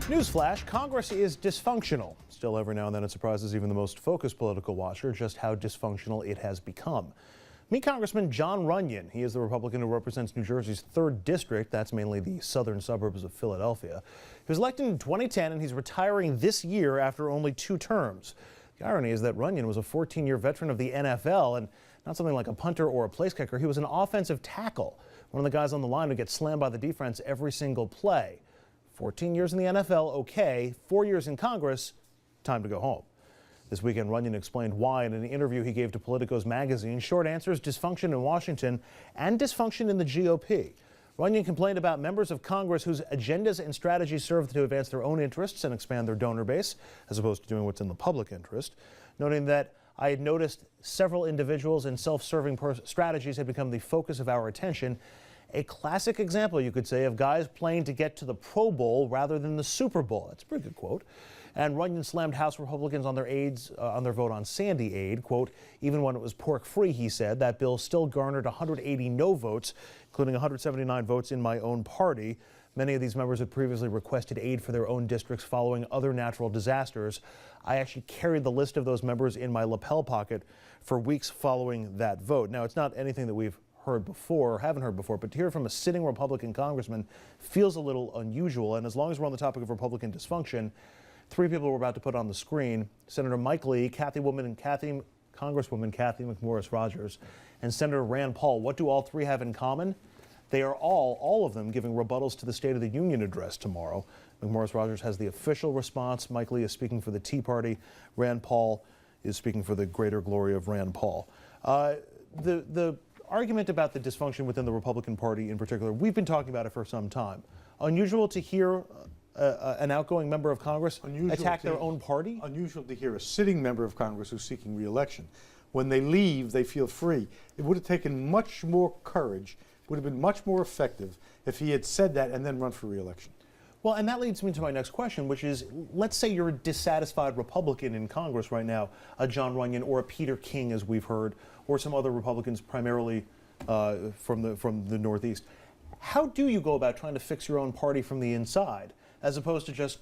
Newsflash, Congress is dysfunctional. Still, every now and then it surprises even the most focused political watcher just how dysfunctional it has become. Meet Congressman Jon Runyon. He is the Republican who represents New Jersey's 3rd district. That's mainly the southern suburbs of Philadelphia. He was elected in 2010 and he's retiring this year after only 2 terms. The irony is that Runyon was a 14-year veteran of the NFL and not something like a punter or a place kicker. He was an offensive tackle, one of the guys on the line who gets slammed by the defense every single play. 14 years in the NFL, okay. 4 years in Congress, time to go home. This weekend, Runyon explained why in an interview he gave to Politico's magazine. Short answers: dysfunction in Washington and dysfunction in the GOP. Runyon complained about members of Congress whose agendas and strategies serve to advance their own interests and expand their donor base, as opposed to doing what's in the public interest, noting that I had noticed several individuals and self-serving strategies had become the focus of our attention. A classic example, you could say, of guys playing to get to the Pro Bowl rather than the Super Bowl. That's a pretty good quote. And Runyon slammed House Republicans on their vote on Sandy aid. Quote, even when it was pork-free, he said, that bill still garnered 180 no votes, including 179 votes in my own party. Many of these members had previously requested aid for their own districts following other natural disasters. I actually carried the list of those members in my lapel pocket for weeks following that vote. Now, it's not anything that we've heard before or haven't heard before, but to hear from a sitting Republican congressman feels a little unusual. And as long as we're on the topic of Republican dysfunction, 3 people we're about to put on the screen: Senator Mike Lee, Congresswoman Kathy McMorris Rodgers, and Senator Rand Paul. What do all 3 have in common? They are all of them, giving rebuttals to the State of the Union address tomorrow. McMorris Rodgers has the official response. Mike Lee is speaking for the Tea Party. Rand Paul is speaking for the greater glory of Rand Paul. The argument about the dysfunction within the Republican Party in particular, we've been talking about it for some time. Unusual to hear an outgoing member of Congress attack their own party? Unusual to hear a sitting member of Congress who's seeking re-election. When they leave, they feel free. It would have taken much more courage, would have been much more effective if he had said that and then run for re-election. Well, and that leads me to my next question, which is, let's say you're a dissatisfied Republican in Congress right now, a Jon Runyon or a Peter King, as we've heard, or some other Republicans primarily from the Northeast. How do you go about trying to fix your own party from the inside, as opposed to just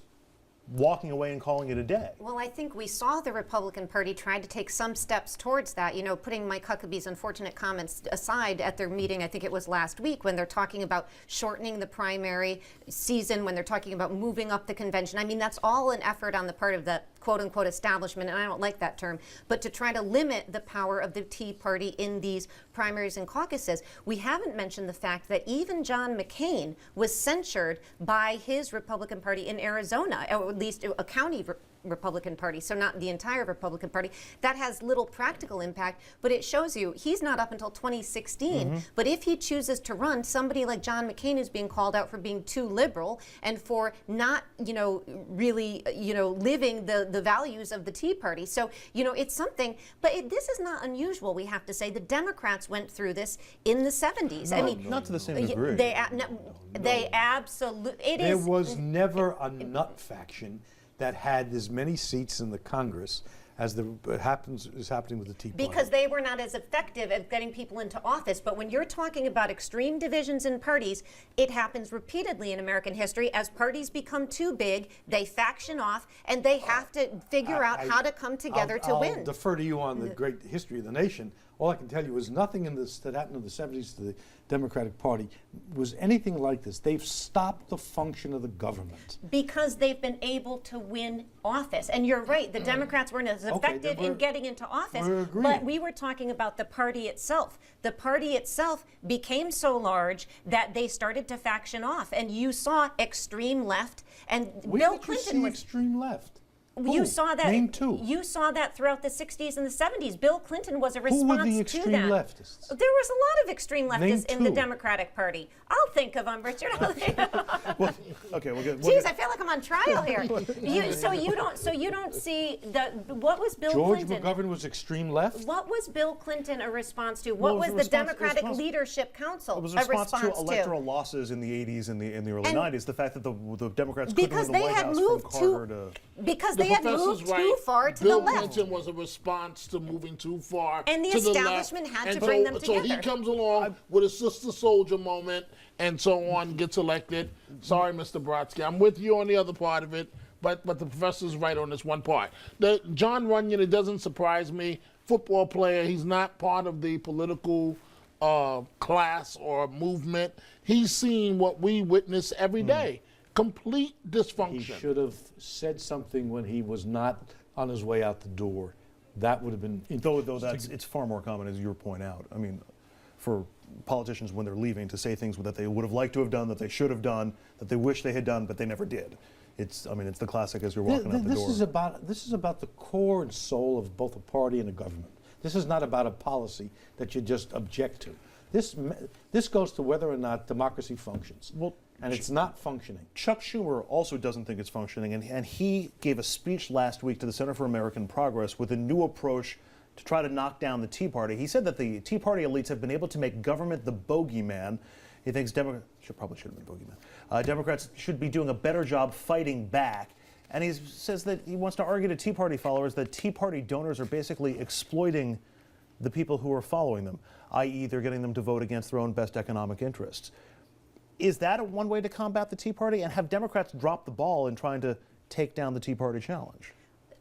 walking away and calling it a day? Well, I think we saw the Republican Party trying to take some steps towards that, you know, putting Mike Huckabee's unfortunate comments aside at their meeting, I think it was last week, when they're talking about shortening the primary season, when they're talking about moving up the convention. I mean, that's all an effort on the part of the quote-unquote establishment, and I don't like that term, but to try to limit the power of the Tea Party in these primaries and caucuses. We haven't mentioned the fact that even John McCain was censured by his Republican Party in Arizona, or at least a county Republican Party, so not the entire Republican Party. That has little practical impact, but it shows you he's not up until 2016. But if he chooses to run, somebody like John McCain is being called out for being too liberal and for not, really, living the values of the Tea Party. So, it's something, but this is not unusual, we have to say. The Democrats went through this in the 70s. No, not to the same degree. They absolutely, There was never a nut faction that had as many seats in the Congress as is happening with the Tea Party. Because they were not as effective at getting people into office. But when you're talking about extreme divisions in parties, it happens repeatedly in American history. As parties become too big, they faction off, and they have to figure out how to come together to win. I'll defer to you on the great history of the nation. All I can tell you is nothing in this that happened in the 70s to the Democratic Party was anything like this. They've stopped the function of the government. Because they've been able to win office. And you're right, the Democrats weren't as effective in getting into office, but we were talking about the party itself. The party itself became so large that they started to faction off. And you saw extreme left, and Bill Clinton was extreme left. You saw that. Name 2. You saw that throughout the 60s and the 70s. Bill Clinton was a response to that. Who were the extreme leftists? There was a lot of extreme leftists in the Democratic Party. I'll think of them, Richard. Well, okay, we'll get. Jeez, I feel like I'm on trial here. So you don't see what was Bill Clinton? George McGovern was extreme left. What was Bill Clinton a response to? What was the Democratic Leadership Council a response to electoral losses in the 80s and the early 90s. The fact that the Democrats couldn't win the White House from Carter to because they They had professor's moved right. too far to Bill the left. Clinton was a response to moving too far And the to the establishment left. had to And bring them So he together. comes along with a sister soldier moment and so on, gets elected. Sorry, Mr. Brodsky. I'm with you on the other part of it, but the professor's right on this one part. John Runyon, it doesn't surprise me. Football player, he's not part of the political class or movement. He's seen what we witness every day. Complete dysfunction. He should have said something when he was not on his way out the door. That would have been. Though it's far more common, as you point out. I mean, for politicians when they're leaving to say things that they would have liked to have done, that they should have done, that they wish they had done, but they never did. It's the classic as you're walking out the door. This is about the core and soul of both a party and a government. This is not about a policy that you just object to. This goes to whether or not democracy functions. Well, and it's not functioning. Chuck Schumer also doesn't think it's functioning, and he gave a speech last week to the Center for American Progress with a new approach to try to knock down the Tea Party. He said that the Tea Party elites have been able to make government the bogeyman. He thinks Democrats should have been bogeyman. Democrats should be doing a better job fighting back. And he says that he wants to argue to Tea Party followers that Tea Party donors are basically exploiting the people who are following them, i.e. they're getting them to vote against their own best economic interests. Is that one way to combat the Tea Party? And have Democrats dropped the ball in trying to take down the Tea Party challenge?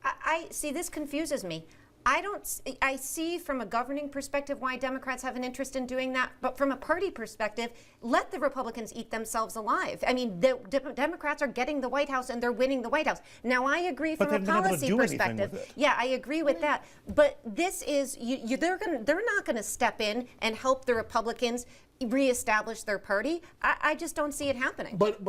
I see, this confuses me. I see from a governing perspective why Democrats have an interest in doing that, but from a party perspective, let the Republicans eat themselves alive. I mean, the Democrats are getting the White House and they're winning the White House. Now, I agree from a policy perspective. Yeah, I agree with that. But this is, they're not going to step in and help the Republicans reestablish their party. I just don't see it happening. But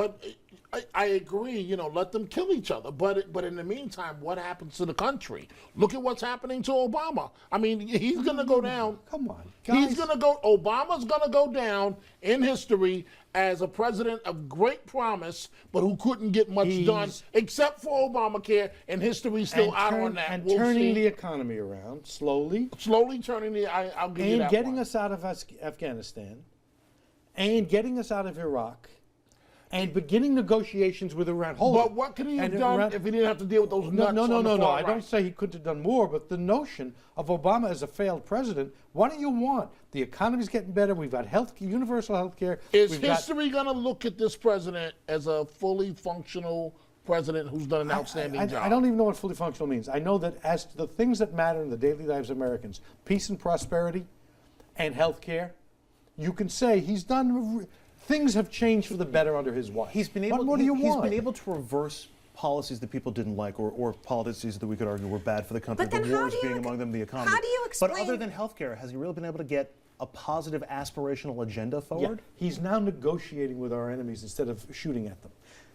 I agree, let them kill each other. But in the meantime, what happens to the country? Look at what's happening to Obama. I mean, he's going to go down. Come on, guys. Obama's going to go down in history as a president of great promise, but who couldn't get much done except for Obamacare, and history's still out on that. And turning the economy around slowly. Slowly turning I'll give you that And getting one. us out of Afghanistan. And getting us out of Iraq, and beginning negotiations with Iran. But what could he have done if he didn't have to deal with those nuts? No. I don't say he couldn't have done more, but the notion of Obama as a failed president, what do you want? The economy's getting better. We've got universal health care. Is history going to look at this president as a fully functional president who's done an outstanding job? I don't even know what fully functional means. I know that as to the things that matter in the daily lives of Americans, peace and prosperity and health care, you can say he's done. Things have changed for the better under his watch. He's been able. What do you want? He's been able to reverse policies that people didn't like, or policies that we could argue were bad for the country. But then the wars being among them, the economy. How do you explain? But other than healthcare, has he really been able to get a positive aspirational agenda forward? Yeah. He's now negotiating with our enemies instead of shooting at them.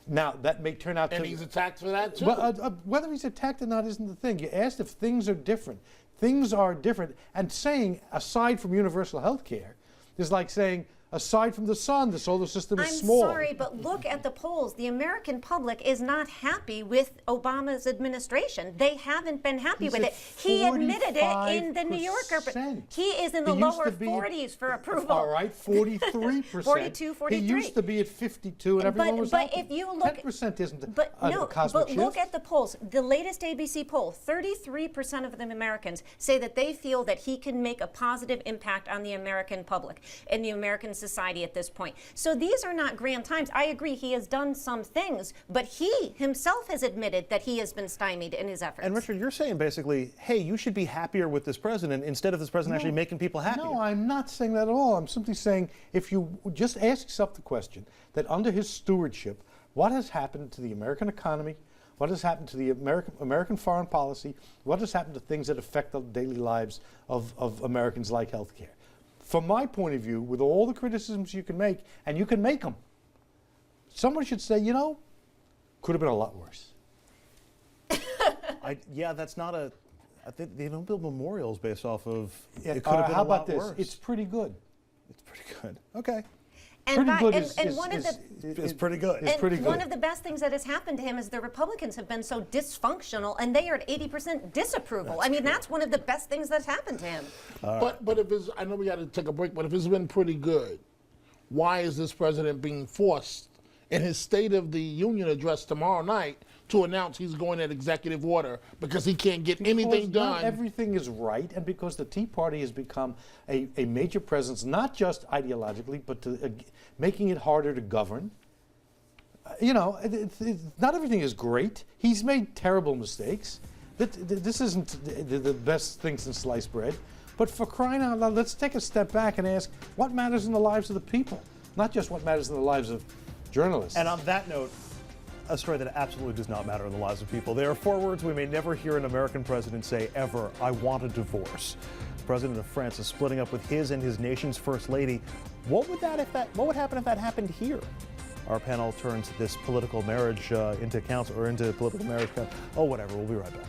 Now that may turn out and he's attacked for that too. Well, whether he's attacked or not isn't the thing. You asked if things are different. Things are different, and saying aside from universal health care is like saying, aside from the sun, the solar system is small. I'm sorry, but look at the polls. The American public is not happy with Obama's administration. They haven't been happy with it. He admitted it in the New Yorker. He is in the lower 40s for approval. All right, 43%. 42, 43. He used to be at 52, and everyone was happy. But if you look, 10% isn't a cosmic shift. Look at the polls. The latest ABC poll: 33% of the Americans say that they feel that he can make a positive impact on the American public and the American society at this point. So these are not grand times. I agree, he has done some things, but he himself has admitted that he has been stymied in his efforts. And Richard, you're saying basically, hey, you should be happier with this president instead of this president actually making people happy. No, I'm not saying that at all. I'm simply saying if you just ask yourself the question that under his stewardship, what has happened to the American economy? What has happened to the American foreign policy? What has happened to things that affect the daily lives of Americans like health care? From my point of view, with all the criticisms you can make, and you can make them, someone should say, could have been a lot worse. That's not a. I think they don't build memorials based off of. Yeah, it could have been how a lot about this? worse. It's pretty good. It's pretty good. Okay. And pretty good it's pretty good. It's pretty good. One of the best things that has happened to him is the Republicans have been so dysfunctional, and they are at 80% disapproval. That's one of the best things that's happened to him. But if it's, I know we got to take a break, but if it's been pretty good, why is this president being forced in his State of the Union address tomorrow night to announce he's going at executive order because he can't get anything Because not done. everything is right, and because the Tea Party has become a major presence, not just ideologically, but to, making it harder to govern. You know, not everything is great. He's made terrible mistakes. This isn't the best thing since sliced bread. But for crying out loud, let's take a step back and ask what matters in the lives of the people, not just what matters in the lives of journalists. And on that note, a story that absolutely does not matter in the lives of people. There are 4 words we may never hear an American president say ever: I want a divorce. The president of France is splitting up with his and his nation's first lady. What would happen if that happened here? Our panel turns this political marriage into political marriage. Oh, whatever. We'll be right back.